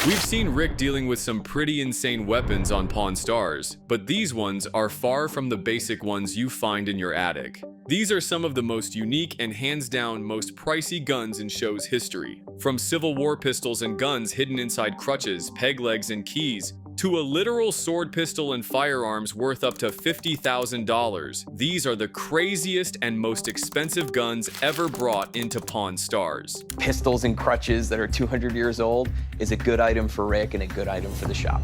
We've seen Rick dealing with some pretty insane weapons on Pawn Stars, but these ones are far from the basic ones you find in your attic. These are some of the most unique and hands down most pricey guns in show's history. From Civil War pistols and guns hidden inside crutches, peg legs, and keys, to a literal sword pistol and firearms worth up to $50,000. These are the craziest and most expensive guns ever brought into Pawn Stars. Pistols and crutches that are 200 years old is a good item for Rick and a good item for the shop.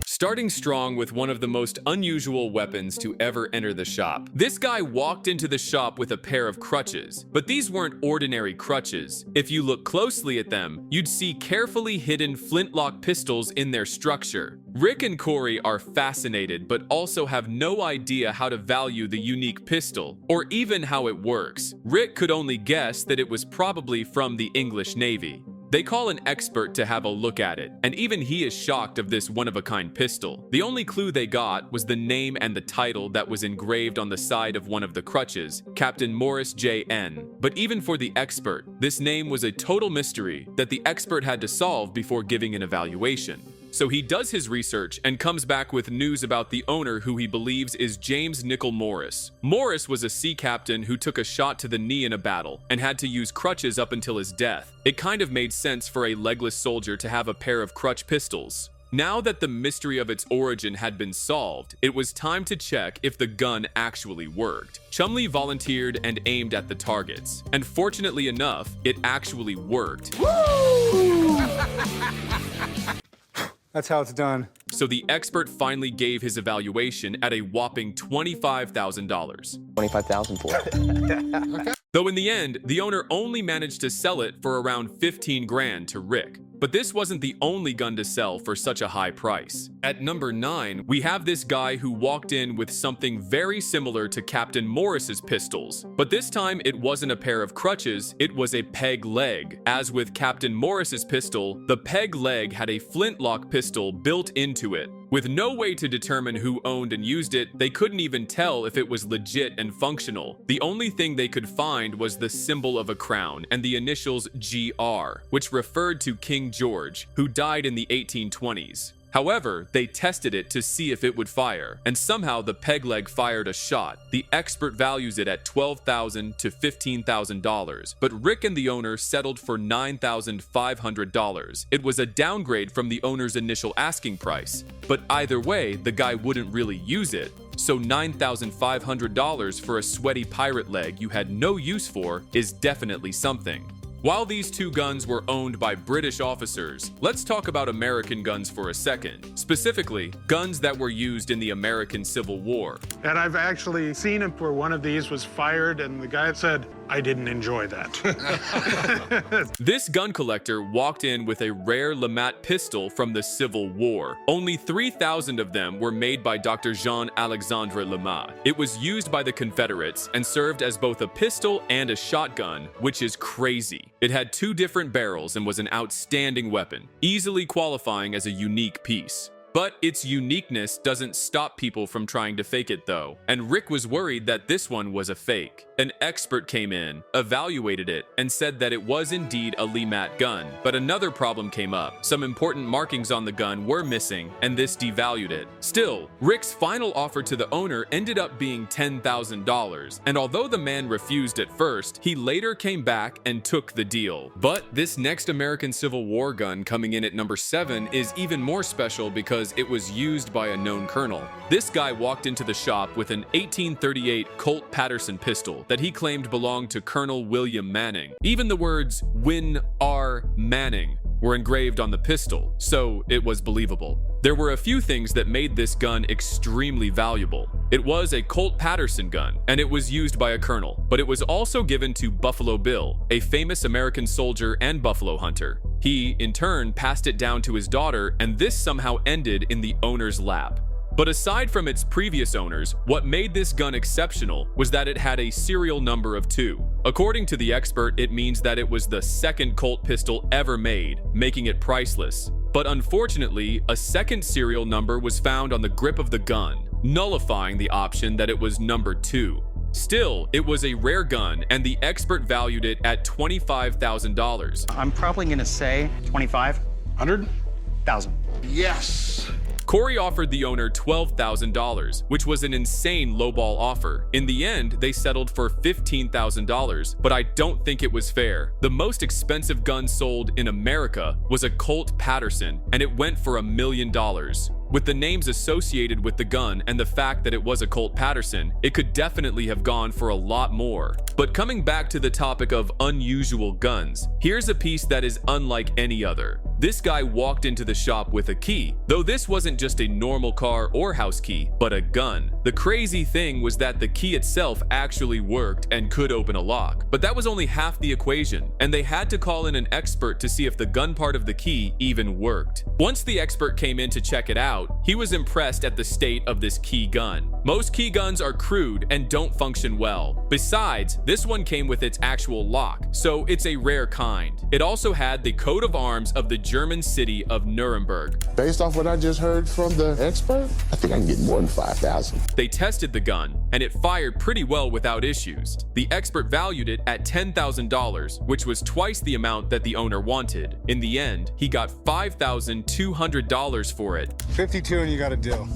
Starting strong with one of the most unusual weapons to ever enter the shop. This guy walked into the shop with a pair of crutches, but these weren't ordinary crutches. If you look closely at them, you'd see carefully hidden flintlock pistols in their structure. Rick and Corey are fascinated, but also have no idea how to value the unique pistol, or even how it works. Rick could only guess that it was probably from the English Navy. They call an expert to have a look at it, and even he is shocked of this one-of-a-kind pistol. The only clue they got was the name and the title that was engraved on the side of one of the crutches, Captain Morris J.N. But even for the expert, this name was a total mystery that the expert had to solve before giving an evaluation. So he does his research and comes back with news about the owner, who he believes is James Nicol Morris. Morris was a sea captain who took a shot to the knee in a battle and had to use crutches up until his death. It kind of made sense for a legless soldier to have a pair of crutch pistols. Now that the mystery of its origin had been solved, it was time to check if the gun actually worked. Chumley volunteered and aimed at the targets, and fortunately enough, it actually worked. That's how it's done. So the expert finally gave his evaluation at a whopping $25,000. $25,000 for it. Though in the end, the owner only managed to sell it for around 15 grand to Rick. But this wasn't the only gun to sell for such a high price. At number 9, we have this guy who walked in with something very similar to Captain Morris's pistols. But this time it wasn't a pair of crutches, it was a peg leg. As with Captain Morris's pistol, the peg leg had a flintlock pistol built into it. With no way to determine who owned and used it, they couldn't even tell if it was legit and functional. The only thing they could find was the symbol of a crown and the initials GR, which referred to King George, who died in the 1820s. However, they tested it to see if it would fire, and somehow the peg leg fired a shot. The expert values it at $12,000 to $15,000, but Rick and the owner settled for $9,500. It was a downgrade from the owner's initial asking price, but either way, the guy wouldn't really use it. So $9,500 for a sweaty pirate leg you had no use for is definitely something. While these two guns were owned by British officers, let's talk about American guns for a second. Specifically, guns that were used in the American Civil War. And I've actually seen it where one of these was fired and the guy said, I didn't enjoy that. This gun collector walked in with a rare LeMat pistol from the Civil War. Only 3,000 of them were made by Dr. Jean-Alexandre LeMat. It was used by the Confederates and served as both a pistol and a shotgun, which is crazy. It had 2 different barrels and was an outstanding weapon, easily qualifying as a unique piece. But its uniqueness doesn't stop people from trying to fake it though, and Rick was worried that this one was a fake. An expert came in, evaluated it, and said that it was indeed a LeMat gun. But another problem came up. Some important markings on the gun were missing, and this devalued it. Still, Rick's final offer to the owner ended up being $10,000, and although the man refused at first, he later came back and took the deal. But this next American Civil War gun coming in at number 7 is even more special because it was used by a known colonel. This guy walked into the shop with an 1838 Colt Paterson pistol that he claimed belonged to Colonel William Manning. Even the words Win R. Manning were engraved on the pistol, so it was believable. There were a few things that made this gun extremely valuable. It was a Colt Paterson gun, and it was used by a colonel, but it was also given to Buffalo Bill, a famous American soldier and buffalo hunter. He, in turn, passed it down to his daughter, and this somehow ended in the owner's lap. But aside from its previous owners, what made this gun exceptional was that it had a serial number of 2. According to the expert, it means that it was the second Colt pistol ever made, making it priceless. But unfortunately, a second serial number was found on the grip of the gun, nullifying the option that it was number 2. Still, it was a rare gun, and the expert valued it at $25,000. I'm probably gonna say 25. 100? 15,000. Yes. Corey offered the owner $12,000, which was an insane lowball offer. In the end, they settled for $15,000, but I don't think it was fair. The most expensive gun sold in America was a Colt Paterson, and it went for $1 million. With the names associated with the gun and the fact that it was a Colt Paterson, it could definitely have gone for a lot more. But coming back to the topic of unusual guns, here's a piece that is unlike any other. This guy walked into the shop with a key, though this wasn't just a normal car or house key, but a gun. The crazy thing was that the key itself actually worked and could open a lock, but that was only half the equation, and they had to call in an expert to see if the gun part of the key even worked. Once the expert came in to check it out, he was impressed at the state of this key gun. Most key guns are crude and don't function well. Besides, this one came with its actual lock, so it's a rare kind. It also had the coat of arms of the German city of Nuremberg. Based off what I just heard from the expert, I think I can get more than 5,000. They tested the gun, and it fired pretty well without issues. The expert valued it at $10,000, which was twice the amount that the owner wanted. In the end, he got $5,200 for it. 52 and you got a deal.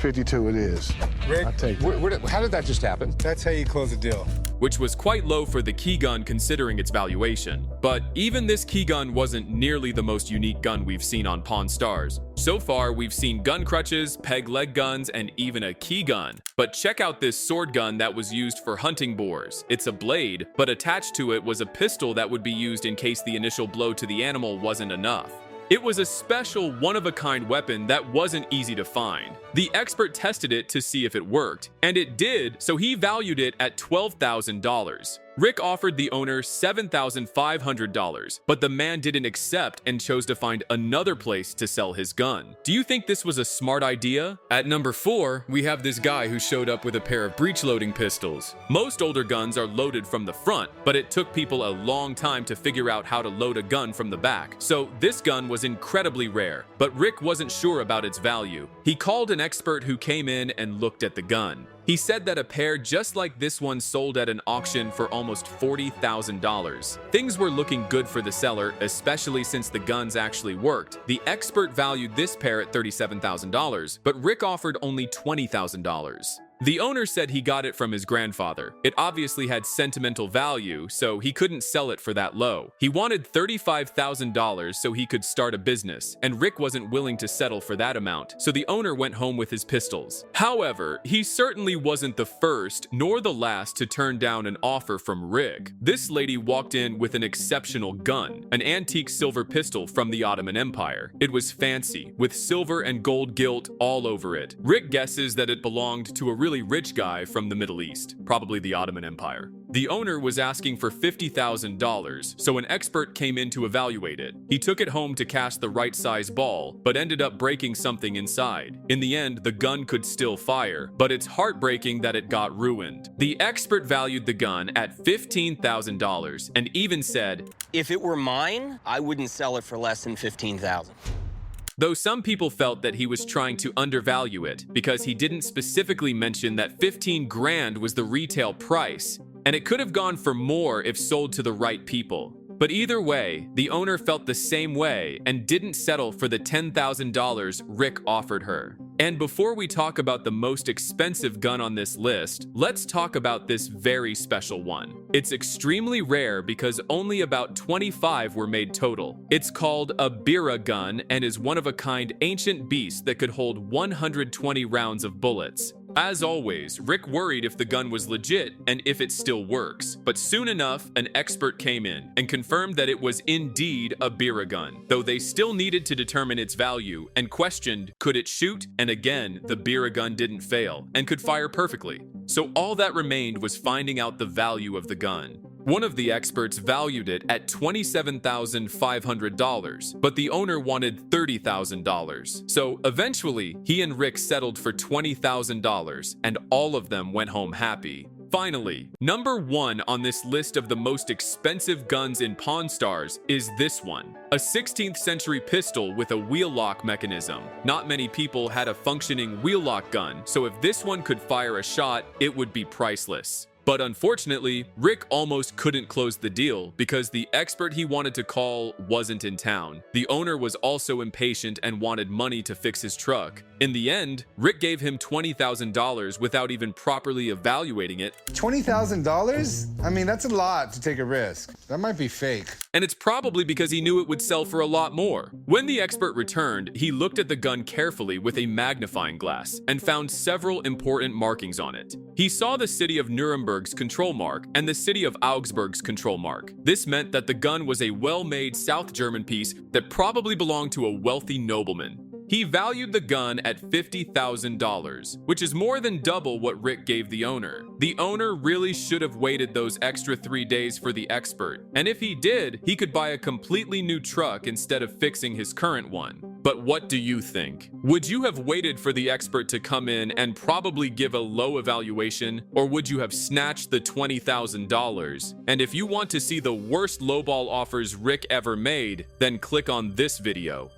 52 it is. Rick, I'll take it. How did that just happen? that's how you close a deal. Which was quite low for the key gun considering its valuation. But even this key gun wasn't nearly the most unique gun we've seen on Pawn Stars. So far, we've seen gun crutches, peg leg guns, and even a key gun. But check out this sword gun that was used for hunting boars. It's a blade, but attached to it was a pistol that would be used in case the initial blow to the animal wasn't enough. It was a special, one-of-a-kind weapon that wasn't easy to find. The expert tested it to see if it worked, and it did, so he valued it at $12,000. Rick offered the owner $7,500, but the man didn't accept and chose to find another place to sell his gun. Do you think this was a smart idea? At number 4, we have this guy who showed up with a pair of breech-loading pistols. Most older guns are loaded from the front, but it took people a long time to figure out how to load a gun from the back. So this gun was incredibly rare, but Rick wasn't sure about its value. He called an expert who came in and looked at the gun. He said that a pair just like this one sold at an auction for almost $40,000. Things were looking good for the seller, especially since the guns actually worked. The expert valued this pair at $37,000, but Rick offered only $20,000. The owner said he got it from his grandfather. It obviously had sentimental value, so he couldn't sell it for that low. He wanted $35,000 so he could start a business, and Rick wasn't willing to settle for that amount, so the owner went home with his pistols. However, he certainly wasn't the first nor the last to turn down an offer from Rick. This lady walked in with an exceptional gun, an antique silver pistol from the Ottoman Empire. It was fancy, with silver and gold gilt all over it. Rick guesses that it belonged to a really rich guy from the Middle East, probably the Ottoman Empire. The owner was asking for $50,000, so an expert came in to evaluate it. He took it home to cast the right size ball, but ended up breaking something inside. In the end, the gun could still fire, but it's heartbreaking that it got ruined. The expert valued the gun at $15,000 and even said, "If it were mine, I wouldn't sell it for less than $15,000. Though some people felt that he was trying to undervalue it because he didn't specifically mention that 15 grand was the retail price, and it could have gone for more if sold to the right people. But either way, the owner felt the same way and didn't settle for the $10,000 Rick offered her. And before we talk about the most expensive gun on this list, let's talk about this very special one. It's extremely rare because only about 25 were made total. It's called a Bira Gun and is one-of-a-kind ancient beast that could hold 120 rounds of bullets. As always, Rick worried if the gun was legit and if it still works. But soon enough, an expert came in and confirmed that it was indeed a Bira Gun, though they still needed to determine its value and questioned, could it shoot? And again, the Bira Gun didn't fail and could fire perfectly. So all that remained was finding out the value of the gun. One of the experts valued it at $27,500, but the owner wanted $30,000. So eventually, he and Rick settled for $20,000, and all of them went home happy. Finally, number 1 on this list of the most expensive guns in Pawn Stars is this one. A 16th century pistol with a wheel lock mechanism. Not many people had a functioning wheel lock gun, so if this one could fire a shot, it would be priceless. But unfortunately, Rick almost couldn't close the deal because the expert he wanted to call wasn't in town. The owner was also impatient and wanted money to fix his truck. In the end, Rick gave him $20,000 without even properly evaluating it. $20,000? I mean, that's a lot to take a risk. That might be fake. And it's probably because he knew it would sell for a lot more. When the expert returned, he looked at the gun carefully with a magnifying glass and found several important markings on it. He saw the city of Nuremberg's control mark and the city of Augsburg's control mark. This meant that the gun was a well-made South German piece that probably belonged to a wealthy nobleman. He valued the gun at $50,000, which is more than double what Rick gave the owner. The owner really should have waited those extra 3 days for the expert, and if he did, he could buy a completely new truck instead of fixing his current one. But what do you think? Would you have waited for the expert to come in and probably give a low evaluation, or would you have snatched the $20,000? And if you want to see the worst lowball offers Rick ever made, then click on this video.